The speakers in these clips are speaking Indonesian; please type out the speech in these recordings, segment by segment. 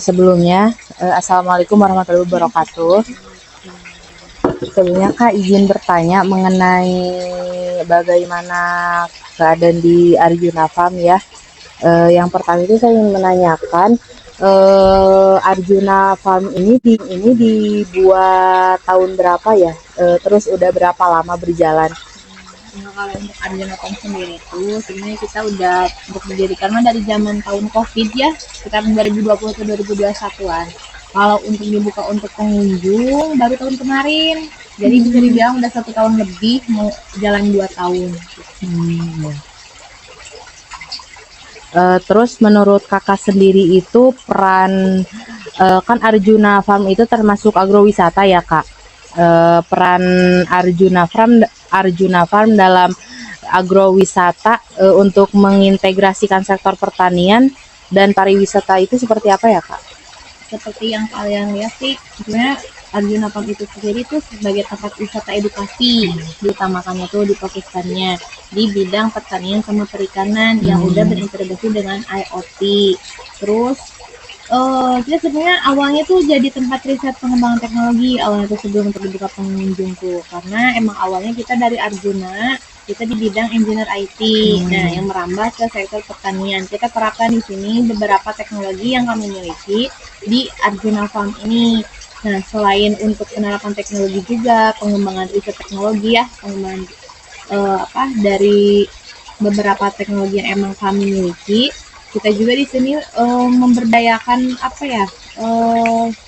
Sebelumnya, Assalamualaikum warahmatullahi wabarakatuh. Sebelumnya Kak izin bertanya mengenai bagaimana keadaan di Arjuna Farm ya. Yang pertama itu saya ingin menanyakan, Arjuna Farm ini dibuat tahun berapa ya? Terus udah berapa lama berjalan? Nah, kalau untuk Arjuna Pom sendiri itu sebenarnya kita udah untuk didirikan dari zaman tahun COVID ya, sekitar 2020 ke 2021-an. Kalau untuk dibuka untuk pengunjung baru tahun kemarin. Jadi bisa dibilang udah 1 tahun lebih, mau jalan 2 tahun. Terus menurut Kakak sendiri itu peran, kan Arjuna Farm itu termasuk agrowisata ya Kak. Peran Arjuna Farm dalam agrowisata untuk mengintegrasikan sektor pertanian dan pariwisata itu seperti apa ya Kak? Seperti yang kalian lihat sih, sebenarnya Arjuna Pub itu sendiri tuh sebagai tempat wisata edukasi, diutamakannya tuh di fokuskannya di bidang pertanian sama perikanan yang udah berintegrasi dengan IoT. Terus kita sebenarnya awalnya tuh jadi tempat riset pengembangan teknologi awalnya tuh sebelum terbuka pengunjung tuh, karena emang awalnya kita dari Arjuna, kita di bidang engineer IT. Nah, yang merambah ke sektor pertanian. Kita terapkan di sini beberapa teknologi yang kami miliki di Arjuna Farm ini. Nah, selain untuk penerapan teknologi juga, pengembangan riset teknologi ya, pengembangan dari beberapa teknologi yang emang kami miliki, kita juga di sini memberdayakan apa ya,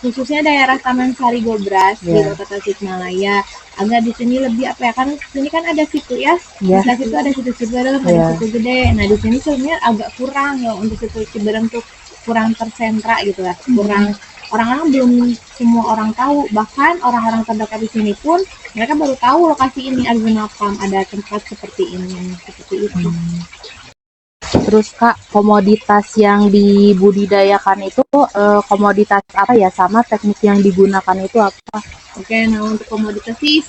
khususnya daerah Taman Sari Gobras di Kota Tasikmalaya, agar di sini lebih apa ya, kan sini kan ada situ ya, di situ ada situ Ciberem, ada situ gede. Nah di sini sebenarnya agak kurang ya untuk situ Ciberem tuh, kurang tersentra gitu lah, kurang orang-orang belum semua orang tahu, bahkan orang-orang terdekat di sini pun mereka baru tahu lokasi ini Arjuna Farm ada tempat seperti ini, seperti itu. Terus Kak, komoditas yang dibudidayakan itu komoditas apa ya? Sama teknik yang digunakan itu apa? Oke, nah untuk komoditas sih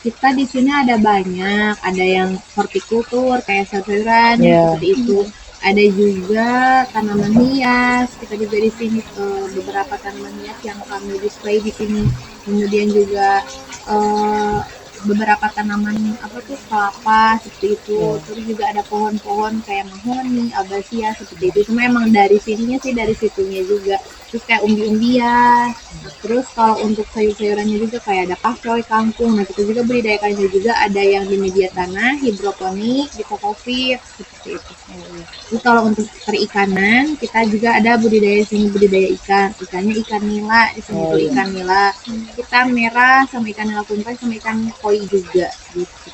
kita di sini ada banyak, ada yang hortikultur kayak sayuran seperti itu. Ada juga tanaman hias, kita juga di sini beberapa tanaman hias yang kami display di sini. Kemudian juga beberapa tanaman apa tuh kelapa seperti itu. Terus juga ada pohon-pohon kayak mahoni, albasia seperti itu. Cuma emang dari sininya sih dari situnya juga. Terus kayak umbi-umbian. Terus kalau untuk sayur-sayurannya juga kayak ada pakcoy, kangkung. Nah kita juga budidayakannya juga ada yang di media tanah, hidroponik, di kokopit seperti itu. Terus kalau untuk perikanan kita juga ada budidaya sini, budidaya ikan. Ikannya ikan nila di sini tuh ikan nila. Kita merah sama ikan nila kumpai sama ikan koi juga gitu.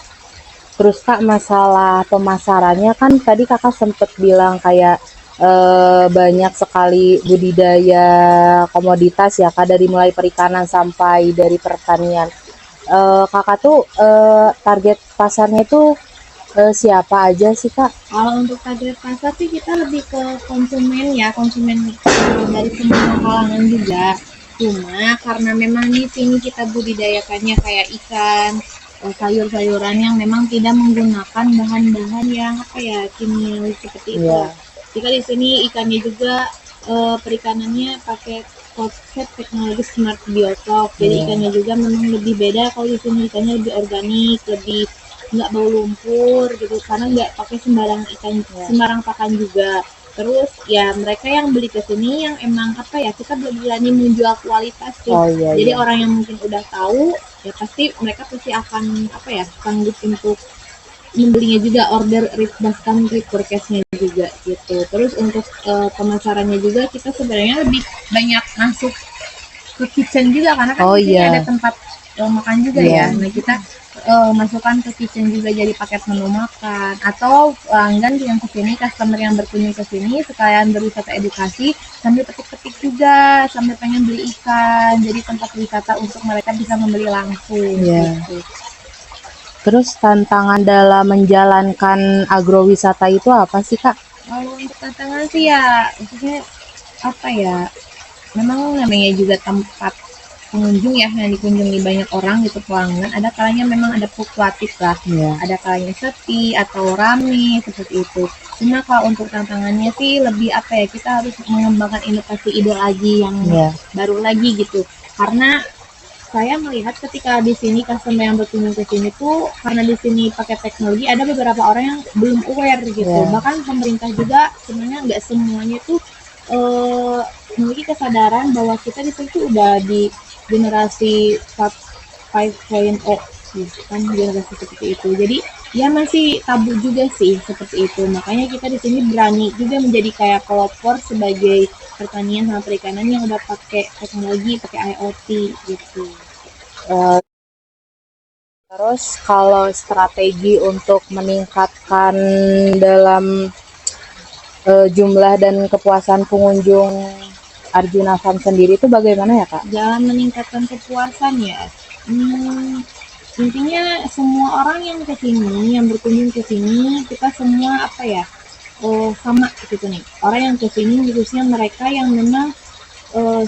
Terus Kak, masalah pemasarannya kan tadi Kakak sempat bilang kayak banyak sekali budidaya komoditas ya Kak, dari mulai perikanan sampai dari pertanian. Kakak tuh target pasarnya tuh siapa aja sih Kak? Kalau untuk target pasar sih kita lebih ke konsumen ya, konsumen dari semua kalangan juga. Cuma karena memang di sini kita budidayakannya kayak ikan, sayur-sayuran yang memang tidak menggunakan bahan-bahan yang apa ya, kimiawi seperti itu. Jika di sini ikannya juga perikanannya pakai konsep teknologi smart biotok. Jadi ikannya juga memang lebih beda, kalau di sini ikannya lebih organik, lebih nggak bau lumpur gitu, karena nggak pakai sembarang ikan, sembarang pakan juga. Terus ya mereka yang beli ke sini yang emang apa ya, kita berani menjual kualitas tuh. Jadi orang yang mungkin udah tahu ya pasti mereka pasti akan apa ya, sanggup untuk membelinya juga, order bahkan request-nya juga gitu. Terus untuk pemasarannya juga kita sebenarnya lebih banyak masuk ke kitchen juga, karena kan di sini ada tempat makan juga ya. Nah kita masukkan ke kitchen juga jadi paket menu makan, atau pelanggan yang kesini, customer yang berkunjung ke sini sekalian berwisata edukasi sambil petik-petik juga, sambil pengen beli ikan, jadi tempat wisata untuk mereka bisa membeli langsung gitu. Terus tantangan dalam menjalankan agrowisata itu apa sih Kak? Kalau untuk tantangan sih ya khususnya apa ya, memang namanya juga tempat pengunjung ya yang dikunjungi banyak orang gitu, pelanggan, ada kalanya memang ada fluktuatif lah, ada kalanya sepi atau rame seperti itu. Cuma kalau untuk tantangannya sih lebih apa ya, kita harus mengembangkan inovasi ide lagi yang Iya. baru lagi gitu. Karena saya melihat ketika di sini customer yang berkunjung ke sini tuh, karena di sini pakai teknologi, ada beberapa orang yang belum aware gitu. Iya. Bahkan pemerintah juga sebenarnya nggak semuanya tuh memiliki kesadaran bahwa kita di sini tuh udah di generasi 5.0 gitu kan, generasi seperti itu. Jadi ya masih tabu juga sih seperti itu. Makanya kita di sini berani juga menjadi kayak pelopor sebagai pertanian sama perikanan yang udah pakai teknologi, pakai IoT gitu. Eh, Terus kalau strategi untuk meningkatkan dalam jumlah dan kepuasan pengunjung Arjuna Farm sendiri itu bagaimana ya Kak? Jalan meningkatkan kepuasan ya. Hmm, intinya semua orang yang ke sini, yang berkunjung ke sini, kita semua apa ya? Sama gitu nih. Orang yang ke sini khususnya mereka yang memang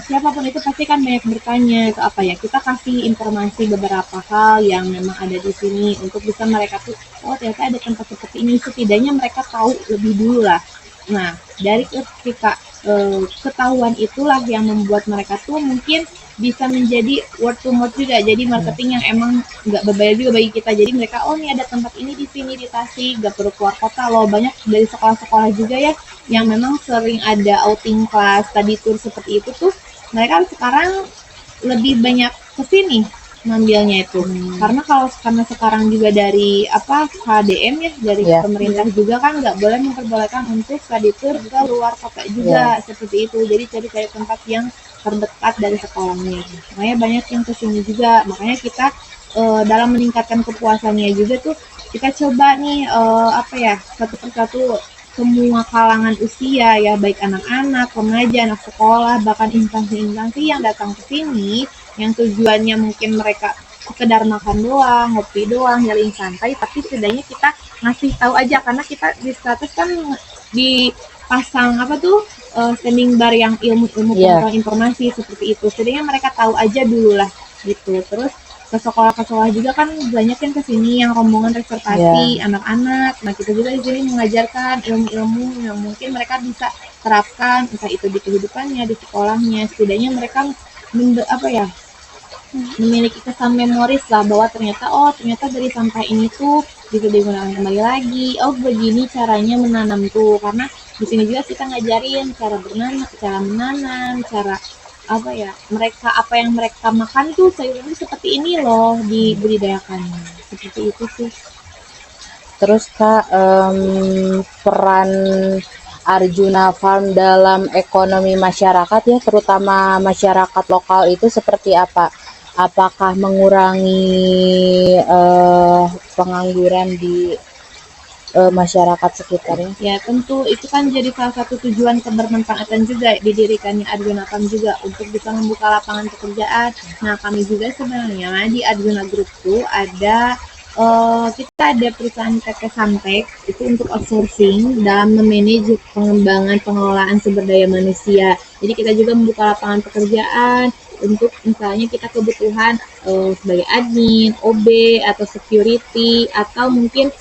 siapapun itu pasti kan banyak bertanya ke apa ya, kita kasih informasi beberapa hal yang memang ada di sini untuk bisa mereka tuh, oh ternyata ada tempat seperti ini, setidaknya mereka tahu lebih dulu lah. Nah, dari ketika ketahuan itulah yang membuat mereka tuh mungkin bisa menjadi word to mouth juga, jadi marketing yang emang nggak berbahaya juga bagi kita. Jadi mereka, oh nih ada tempat ini di sini di Tasik, nggak perlu keluar kota loh. Banyak dari sekolah-sekolah juga ya yang memang sering ada outing kelas, study tour seperti itu tuh, mereka sekarang lebih banyak ke sini ngambilnya itu. Karena sekarang juga dari apa HDM ya, dari Iya. pemerintah juga kan nggak boleh memperbolehkan untuk study tour ke luar kota juga seperti itu. Jadi cari-cari tempat yang terdekat dari sekolahnya. Makanya banyak yang kesini juga. Makanya kita dalam meningkatkan kepuasannya juga tuh kita coba nih apa ya, satu persatu semua kalangan usia ya, baik anak-anak, remaja, anak sekolah, bahkan instansi-instansi yang datang ke sini yang tujuannya mungkin mereka sekedar makan doang, ngopi doang, jalan santai, tapi setidaknya kita ngasih tahu aja karena kita di status kan dipasang apa tuh standing bar yang ilmu-ilmu pengetahuan informasi seperti itu. Setidaknya mereka tahu aja dulu lah gitu. Terus ke sekolah juga kan banyak yang kesini yang rombongan reservasi anak-anak. Nah kita juga di sini mengajarkan ilmu-ilmu yang mungkin mereka bisa terapkan entah itu di kehidupannya, di sekolahnya. Setidaknya mereka apa ya, memiliki kesan memoris lah bahwa ternyata dari sampah ini tuh bisa digunakan kembali lagi. Oh begini caranya menanam tuh, karena di sini juga kita ngajarin cara menanam, cara apa ya, apa yang mereka makan tuh sayuran seperti ini loh dibudidayakan seperti itu sih. Terus Kak, peran Arjuna Farm dalam ekonomi masyarakat ya, terutama masyarakat lokal itu seperti apa? Apakah mengurangi pengangguran di masyarakat sekitarnya? Ya tentu itu kan jadi salah satu tujuan kebermanfaatan juga didirikannya Arjuna Farm juga untuk bisa membuka lapangan pekerjaan. Nah kami juga sebenarnya di Arjuna Group tuh ada kita ada perusahaan PT Samtek itu untuk outsourcing dalam memanage pengembangan pengelolaan sumber daya manusia. Jadi kita juga membuka lapangan pekerjaan untuk misalnya kita kebutuhan sebagai admin, OB atau security atau mungkin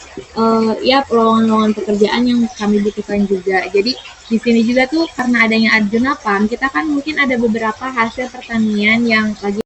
ya lowongan-lowongan pekerjaan yang kami butuhkan juga. Jadi di sini juga tuh karena adanya Arjuna Farm, kita kan mungkin ada beberapa hasil pertanian yang lagi